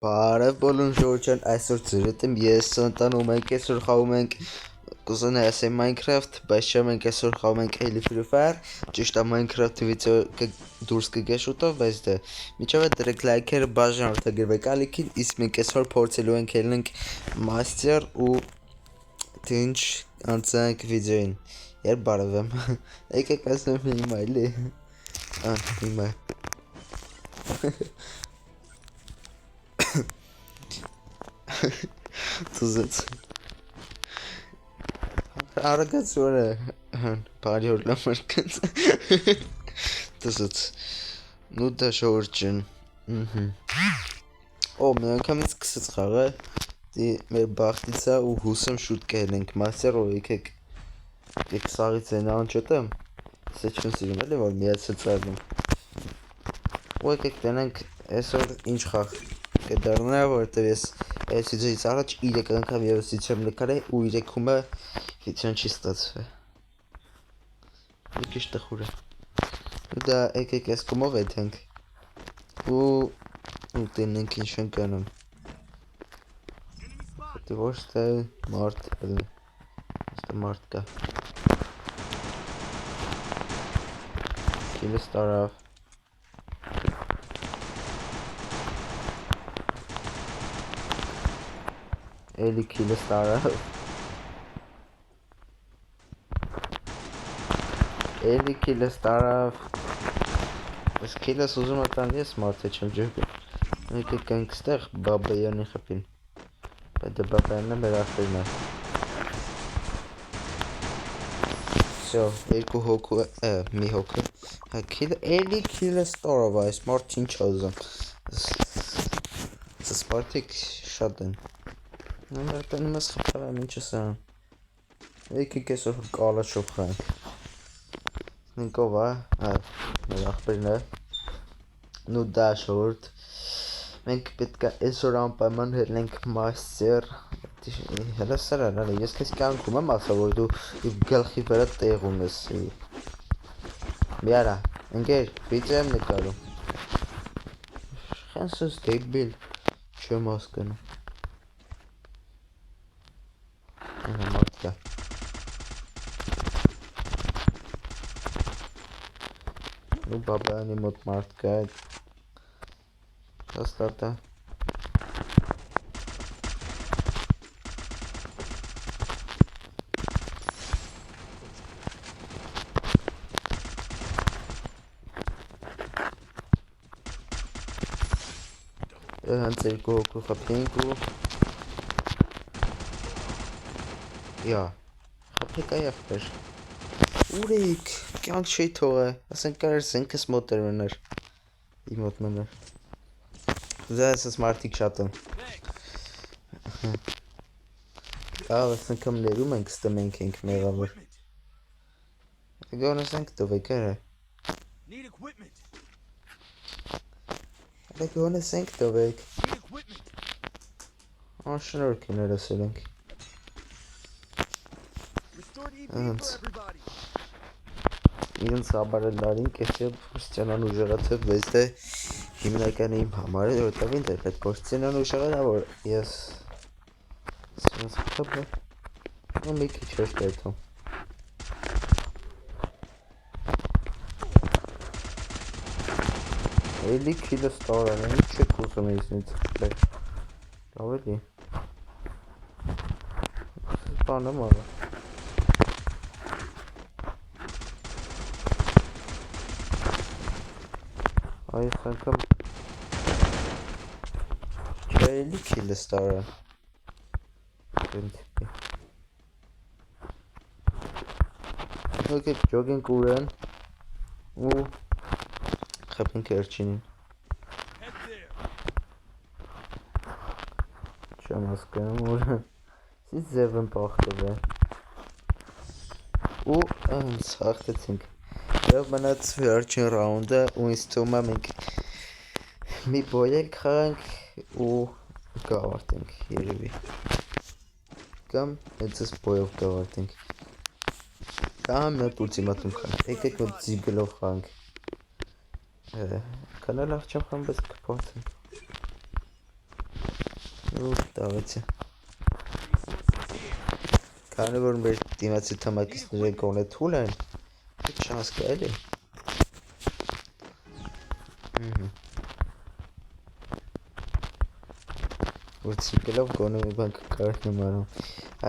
Բարև բոլոր ժողովրդյան, այսօր ձրիտ եմ, ես ընտանում ենք այսօր խաղում ենք կուզենայի ասեմ Minecraft, բայց չէ մենք այսօր խաղում ենք էլի Free Fire, ճիշտ է Minecraft-ի վիդեո դուրս կգա շուտով, բայց դե միջով է դրեք լայքերը, բաժան որդեգրվեք ալիքին, իսկ մենք այսօր փորձելու ենք ելնենք Master ու ինչ անցանք վիդեոին, երբ բարև եմ, եկեք ասեմ հիմա էլի, հիմա Tuzet. Arrogance var bağırıyorlar markası. Tuzet. Nu da şorçun. O միանգամից կսած խաղը դի մեր բախտիցա ու հուսեմ շուտ կհելենք մաստեր ու եկեք սաղից են անջոտեմ սեչուն սիրում էլի որ միացած արնում ու եկեք տենենք այսօր ինչ խաղ կդառնա որտեվ ես այս վիդեոից առաջ 3 անգամ ևս իջեմ նկարել ու 3-ումը վիդեոն չի ստացվել մի քիչ տխուր է ու դա եկեք այս կոմով եթենք ու տենենք ինչ ենք անում դե ոչ թե մարդ էլի Asta մարդ կա Քիլը ստարավ Էլի քիլը ստարավ Էլի քիլը ստարավ Ես քիլս ուզում ատան ես մարդ է չեմ ջրգում Եկեք ենք ստեղ բաբայանի խպին Բայց դե բաբայանն է մեր ախպերն է Всё, երկու հոգու մի հոգու Քիլը, էլի քիլը ստարավ այս մարդ ինչ ուզում Սս մարդիկ շատ են Մեր տենում ես խպավ եմ ինչ ես անում Եկեք այսօր կալաչով խանք Նինքով մեր ախպերն է Նու դա շորդ Մենք պետք է այսօր անպայման հելնենք մաստեր Հելա սրան ալի, ես քեզ կյանքում եմ ասա, որ դու գլխի վրա տեղում ես Մի արա, ընկեր, վիդեո եմ նկարում Խենց ես դեբիլ, չեմ հասկանում Ահա մարդ կա Ու բաբայանի մոտ մարդ կա Հաստատ է Հենց երկու հոգու խպենք ու Յա, խպեք այ ախպեր Ուր էիք, կյանք չի թողը, ասենք կարեր զենքս մոտ էր մներ Իմ մոտ մներ Ձայս ես մարդիկ շատ եմ Ավ ես ընկամ ներում ենք ստը մենք ենք մեղավոր Գոնես ենք տովեք էր Գոնես ենք տովեք Անշնորք է ներասել ենք Ինձաբարելարին կեսև պորստյանան ուժեղացև վեզ դե հիմնական իմ համար է որտավ ինդ է պետ պորստյանան ուժեղել է որ ես Սրանց կտապ է Ու մի քիչ էր տայթում Էլի քիլը ստարան են չեք ուզում է իսնից խպեր Լավ էլի Բան եմ առա Այս անգամ Չէ էլի քիլը ստարան Եկեք ջոգենք ուրեն ու խպենք երջինին Չեմ ասկանում ուրը Սից ձև եմ պաղտով է ու անց հաղթեցինք Եվ մնաց վերջին ռաունդը ու ինձ թվում է մենք մի բոյենք խաղանք ու կավարտենք երևի Կամ էցս բոյով կավարտենք Կամ մետ ուլտիմատում խանք Եկեք մետ զիգլով խանք Կանալ աղջամ խան բես կպացեմ Давайте. Քանի որ մեր դիմացի թմակիցները գոնե թույլ են, այդ շանս կա էլի։ Որ ցիկլով գոնե մի բան կարող նմանա։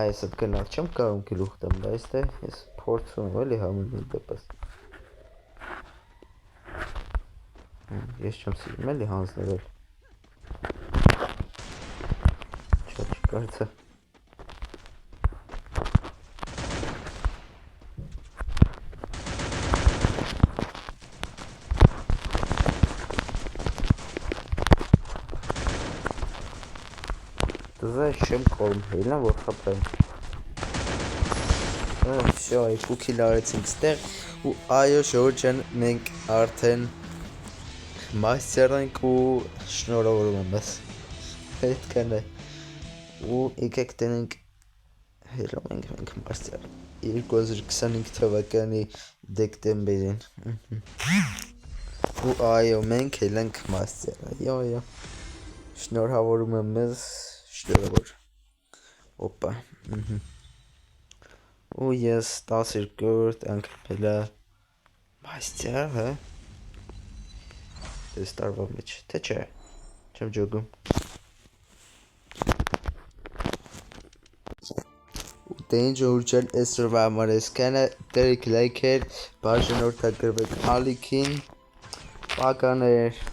Այս այդ գնալ չեմ կարող գլուխ տամ, բայց դե ես փորձում եմ էլի համենայն դեպս։ Ես չեմ սիրում էլի հանձնվել։ Չկարծա։ Դզա չեմ կորում հելնա, որ խապեմ։ Всё, երկու քիլ արեցինք ստեղ ու այո ժողովուրդ մենք արդեն մաստեր ենք ու շնորհավորում եմ ես այդքան է ու եկեք տենենք հերո մենք մաստեր 2025 թվականի դեկտեմբերին ու այո մենք ենք մաստեր այո շնորհավորում եմ ես շնորհավոր օպա ու ես 12-րդ անգամ մաստեր հա այս տարվա մեջ թե չէ չեմ ջոգում ու տեն ժողովուրդ այս օրվա համար այսքանը դերեք լայքեր բաժանորդագրվեք ալիքին պականեր